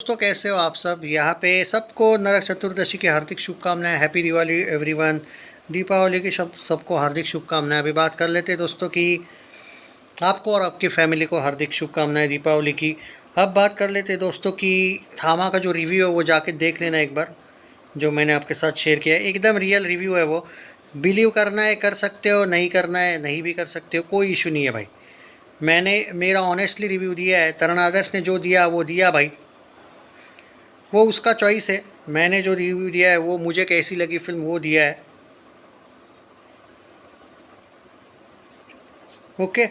दोस्तों, कैसे हो आप सब। यहाँ पे सबको नरक चतुर्दशी की हार्दिक शुभकामनाएं। Happy Diwali everyone. दीपावली की सबको हार्दिक शुभकामनाएं। अभी बात कर लेते हैं दोस्तों की आपको और आपकी फैमिली को हार्दिक शुभकामनाएं दीपावली की। अब बात कर लेते हैं दोस्तों की थामा का जो रिव्यू है वो जाके देख लेना एक बार, जो मैंने आपके साथ शेयर किया है। एकदम रियल रिव्यू है वो। बिलीव करना है कर सकते हो, नहीं करना है नहीं भी कर सकते हो, कोई इशू नहीं है भाई। मैंने मेरा ऑनेस्टली रिव्यू दिया है। तरण आदर्श ने जो दिया वो दिया भाई, वो उसका चॉइस है। मैंने जो रिव्यू दिया है वो मुझे कैसी लगी फिल्म वो दिया है। ओके।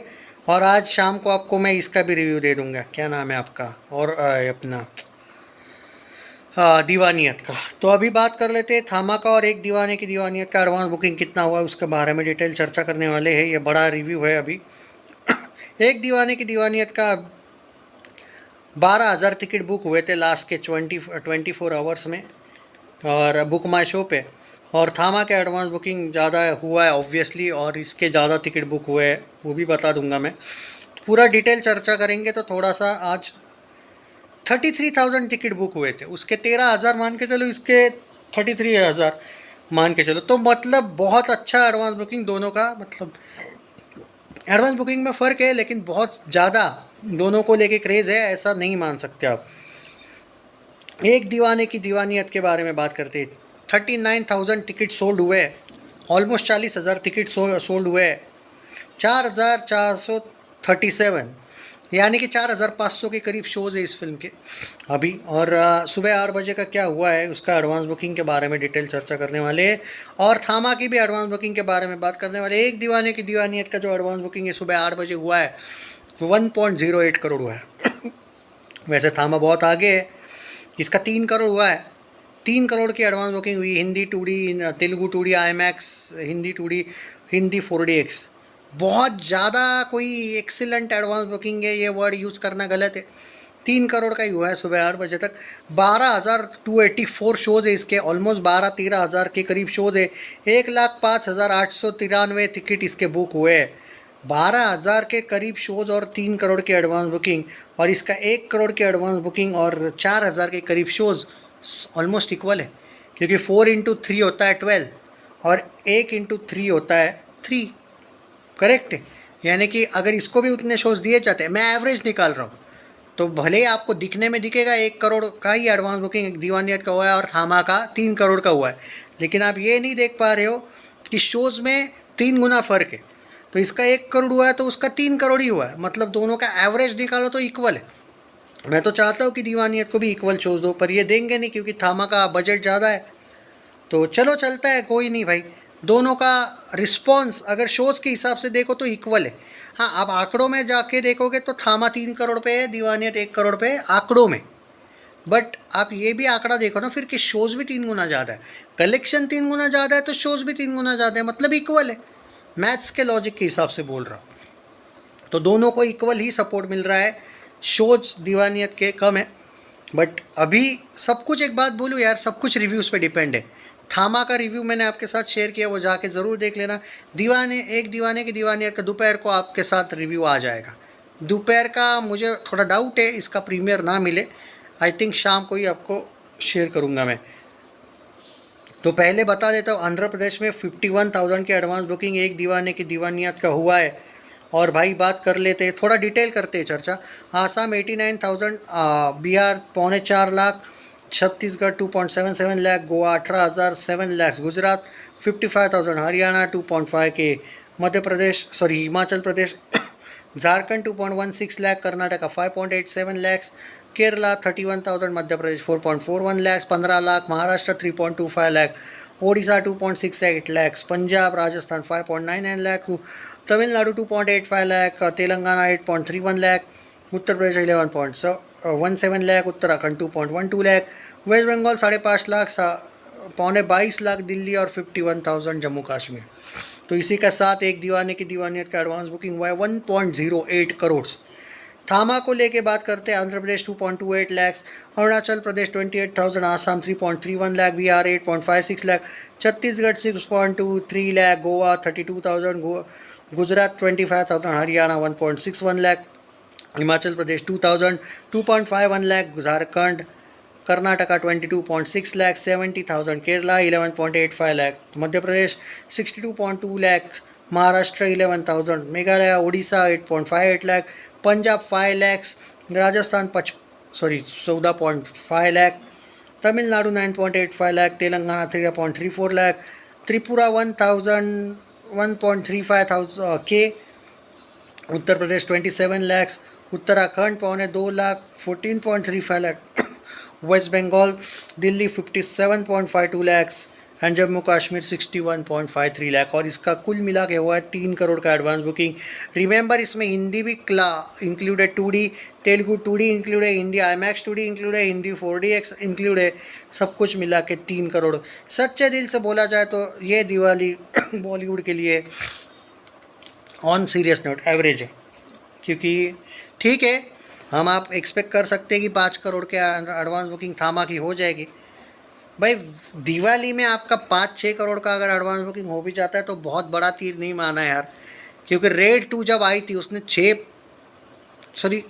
और आज शाम को आपको मैं इसका भी रिव्यू दे दूंगा। क्या नाम है आपका, और अपना दीवानियत का। तो अभी बात कर लेते हैं थामा का और एक दीवाने की दीवानियत का एडवांस बुकिंग कितना हुआ है उसके बारे में डिटेल चर्चा करने वाले हैं। ये बड़ा रिव्यू है अभी। एक दीवाने की दीवानियत का 12,000 टिकट बुक हुए थे लास्ट के 24 आवर्स में, और बुक माई शो पे। और थामा के एडवांस बुकिंग ज़्यादा हुआ है ऑब्वियसली, और इसके ज़्यादा टिकट बुक हुए हैं वो भी बता दूंगा मैं। तो पूरा डिटेल चर्चा करेंगे। तो थोड़ा सा आज 33,000 टिकट बुक हुए थे, उसके 13,000 मान के चलो, इसके 33,000 मान के चलो। तो मतलब बहुत अच्छा एडवांस बुकिंग दोनों का। मतलब एडवांस बुकिंग में फ़र्क है लेकिन बहुत ज़्यादा दोनों को लेके क्रेज़ है, ऐसा नहीं मान सकते आप। एक दीवाने की दीवानियत के बारे में बात करते हैं। 39,000 टिकट सोल्ड हुए, ऑलमोस्ट 40,000 टिकट सोल्ड हुए, 4,437 यानी कि 4,500 के करीब शोज़ है इस फिल्म के अभी। और सुबह 8 बजे का क्या हुआ है उसका एडवांस बुकिंग के बारे में डिटेल चर्चा करने वाले हैं। और थामा की भी एडवांस बुकिंग के बारे में बात करने वाले। एक दीवाने की दीवानियत का जो एडवांस बुकिंग है सुबह 8 बजे हुआ है 1.08 करोड़ हुआ है। वैसे थामा बहुत आगे है, इसका 3 करोड़ हुआ है। 3 करोड़ की एडवांस बुकिंग हुई। Hindi 2D, Telugu 2D IMAX, Hindi 2D, Hindi 4DX। बहुत ज़्यादा कोई एक्सीलेंट एडवांस बुकिंग है, ये वर्ड यूज़ करना गलत है। 3 करोड़ का ही हुआ है सुबह 8 बजे तक। 12,284 शोज़ है इसके, ऑलमोस्ट 12-13 हज़ार के करीब शोज़ है। 1,05,893 टिकट इसके बुक हुए हैं। 12,000 के करीब शोज़ और 3 करोड़ की एडवांस बुकिंग, और इसका 1 करोड़ की एडवांस बुकिंग और 4,000 के करीब शोज़ ऑलमोस्ट इक्वल है, क्योंकि 4 इंटू 3 होता है 12 और 1 इंटू 3 होता है 3। करेक्ट है। यानी कि अगर इसको भी उतने शोज़ दिए जाते हैं, मैं एवरेज निकाल रहा हूँ, तो भले ही आपको दिखने में दिखेगा 1 करोड़ का ही एडवांस बुकिंग दीवानियत का हुआ है और थामा का 3 करोड़ का हुआ है, लेकिन आप ये नहीं देख पा रहे हो कि शोज़ में 3 गुना फ़र्क है। तो इसका 1 करोड़ हुआ है तो उसका 3 करोड़ ही हुआ है, मतलब दोनों का एवरेज निकालो तो इक्वल है। मैं तो चाहता हूँ कि दीवानियत को भी इक्वल शोज़ दो, पर ये देंगे नहीं क्योंकि थामा का बजट ज़्यादा है। तो चलो चलता है, कोई नहीं भाई। दोनों का रिस्पॉन्स अगर शोज़ के हिसाब से देखो तो इक्वल है। हाँ, आप आंकड़ों में जाके देखोगे तो थामा 3 करोड़ पे है, दीवानियत 1 करोड़ पे है आंकड़ों में। बट आप ये भी आंकड़ा देखो ना फिर कि शोज़ भी 3 गुना ज़्यादा है, कलेक्शन 3 गुना ज़्यादा है, तो शोज़ भी 3 गुना ज़्यादा है, मतलब इक्वल है। मैथ्स के लॉजिक के हिसाब से बोल रहा हूँ। तो दोनों को इक्वल ही सपोर्ट मिल रहा है। शोज़ दीवानियत के कम है, बट अभी सब कुछ, एक बात बोलूँ यार, सब कुछ रिव्यूज़ पे डिपेंड है। थामा का रिव्यू मैंने आपके साथ शेयर किया, वो जाके ज़रूर देख लेना। एक दीवाने की दीवानियत का दोपहर को आपके साथ रिव्यू आ जाएगा। दोपहर का मुझे थोड़ा डाउट है इसका प्रीमियर ना मिले, आई थिंक शाम को ही आपको शेयर करूँगा मैं। तो पहले बता देता हूँ, आंध्र प्रदेश में 51,000 की एडवांस बुकिंग एक दीवाने की दीवानियत का हुआ है। और भाई बात कर लेते हैं, थोड़ा डिटेल करते हैं चर्चा। आसाम 89,000, बिहार 3.25 लाख, छत्तीसगढ़ 2.77 लाख, गोवा 18,000 7 लाख, गुजरात 55,000, हरियाणा 2.5 के, मध्य प्रदेश हिमाचल प्रदेश झारखंड 2.16 लाख, कर्नाटका 5.87 लाख, केरला 31,000, मध्य प्रदेश 4.41 लाख, 15 लाख, महाराष्ट्र 3.25 लाख, ओडिशा 2.68 लाख, पंजाब राजस्थान 5.99 लाख, तमिलनाडु 2.85 लाख, तेलंगाना 8.31 लाख, उत्तर प्रदेश 11.17 लाख, उत्तराखंड 2.12 लाख, वेस्ट बंगाल 5.5 लाख, 22 लाख दिल्ली, और 51,000 जम्मू कश्मीर। तो इसी का साथ एक दीवाने की दीवानियत का एडवांस बुकिंग हुआ है 1.08 करोड़। थामा को लेके बात करते हैं, आंध्र प्रदेश 2.28 लाख, अरुणाचल प्रदेश 28,000, आसाम 3.31 लाख, बिहार 8.56 लाख, छत्तीसगढ़ 6.23 लाख, गोवा 32,000, गुजरात 25,000, हरियाणा 1.61 लाख, हिमाचल प्रदेश 2,000, 2.51 लाख, झारखंड कर्नाटका 22.6 लाख 70,000, केरला 11.85 लाख, मध्य प्रदेश 62.2 लाख, महाराष्ट्र 11,000, मेघालय उड़ीसा 8.58 लाख, पंजाब 5 लाख, राजस्थान 14.5 लाख, तमिलनाडु 9.85 लाख, तेलंगाना 3.34 लाख, त्रिपुरा 1.35 के, उत्तर प्रदेश 27 लाख, उत्तराखंड 2.25 लाख 14.35 लाख, वेस्ट बंगाल दिल्ली 57.52 लाख एंड जम्मू कश्मीर 61.53 लाख। और इसका कुल मिला के हुआ है 3 करोड़ का एडवांस बुकिंग। रिमेंबर इसमें हिंदी भी included, 2D Telugu 2D include है, हिंदी IMAX 2D इंक्लूड है, हिंदी 4DX इंक्लूड है, सब कुछ मिला के 3 करोड़। सच्चे दिल से बोला जाए तो ये दिवाली बॉलीवुड के लिए ऑन सीरियस नोट एवरेज है, क्योंकि ठीक है हम आप एक्सपेक्ट कर सकते हैं कि 5 करोड़ के एडवांस बुकिंग थामा की हो जाएगी। भाई दिवाली में आपका 5-6 करोड़ का अगर एडवांस बुकिंग हो भी जाता है तो बहुत बड़ा तीर नहीं माना यार, क्योंकि रेड 2 जब आई थी उसने 6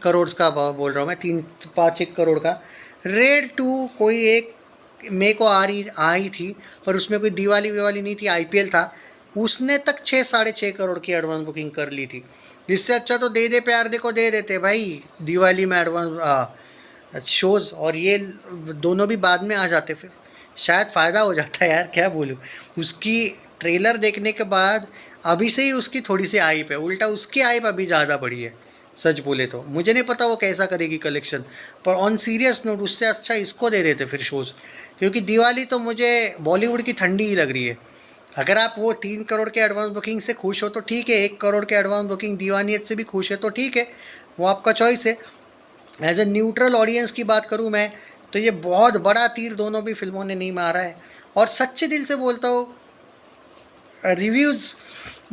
करोड़ का बोल रहा हूँ मैं, 3-5-1 करोड़ का। रेड 2 कोई एक मई को आई थी, पर उसमें कोई दिवाली नहीं थी, IPL था, उसने तक 6-6.5 करोड़ की एडवांस बुकिंग कर ली थी। इससे अच्छा तो दे प्यार देखो दे देते भाई दिवाली में एडवांस शोज़, और ये दोनों भी बाद में आ जाते, फिर शायद फ़ायदा हो जाता है यार, क्या बोलूँ। उसकी ट्रेलर देखने के बाद अभी से ही उसकी थोड़ी सी आइप है, उल्टा उसकी आइप अभी ज़्यादा बढ़ी है सच बोले तो। मुझे नहीं पता वो कैसा करेगी कलेक्शन, पर ऑन सीरियस नोट उससे अच्छा इसको दे देते फिर शोज़, क्योंकि दिवाली तो मुझे बॉलीवुड की ठंडी ही लग रही है। अगर आप वो 3 करोड़ के एडवांस बुकिंग से खुश हो तो ठीक है, 1 करोड़ के एडवांस बुकिंग दीवानियत से भी खुश है तो ठीक है, वो आपका चॉइस है। एज ए न्यूट्रल ऑडियंस की बात करूँ मैं तो ये बहुत बड़ा तीर दोनों भी फिल्मों ने नहीं मारा है। और सच्चे दिल से बोलता हूँ रिव्यूज़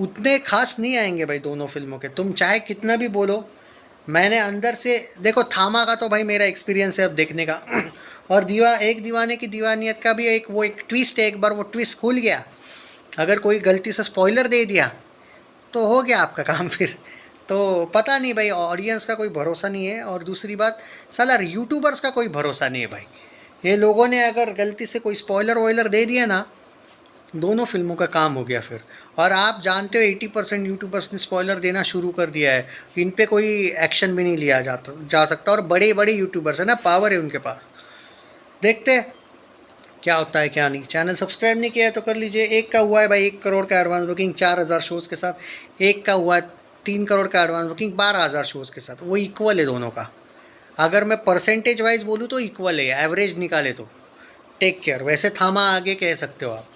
उतने खास नहीं आएंगे भाई दोनों फिल्मों के, तुम चाहे कितना भी बोलो। मैंने अंदर से देखो, थामा का तो भाई मेरा एक्सपीरियंस है अब देखने का, और एक दीवाने की दीवानियत का भी एक ट्विस्ट है, एक बार वो ट्विस्ट खुल गया, अगर कोई गलती से स्पॉइलर दे दिया तो हो गया आपका काम फिर। तो पता नहीं भाई, ऑडियंस का कोई भरोसा नहीं है, और दूसरी बात साला यूट्यूबर्स का कोई भरोसा नहीं है भाई। ये लोगों ने अगर गलती से कोई स्पॉइलर दे दिया ना, दोनों फिल्मों का काम हो गया फिर। और आप जानते हो 80% यूट्यूबर्स ने स्पॉइलर देना शुरू कर दिया है, इन पे कोई एक्शन भी नहीं लिया जा सकता। और बड़े यूट्यूबर्स है ना, पावर है उनके पास। देखते हैं क्या होता है क्या नहीं। चैनल सब्सक्राइब नहीं किया है तो कर लीजिए। एक का हुआ है भाई 1 करोड़ का एडवांस बुकिंग 4,000 शोज़ के साथ, एक का हुआ है 3 करोड़ का एडवांस बुकिंग 12,000 शोज़ के साथ। वो इक्वल है दोनों का, अगर मैं परसेंटेज वाइज बोलूँ तो इक्वल है, एवरेज निकाले तो। Take care. वैसे थामा आगे कह सकते हो आप।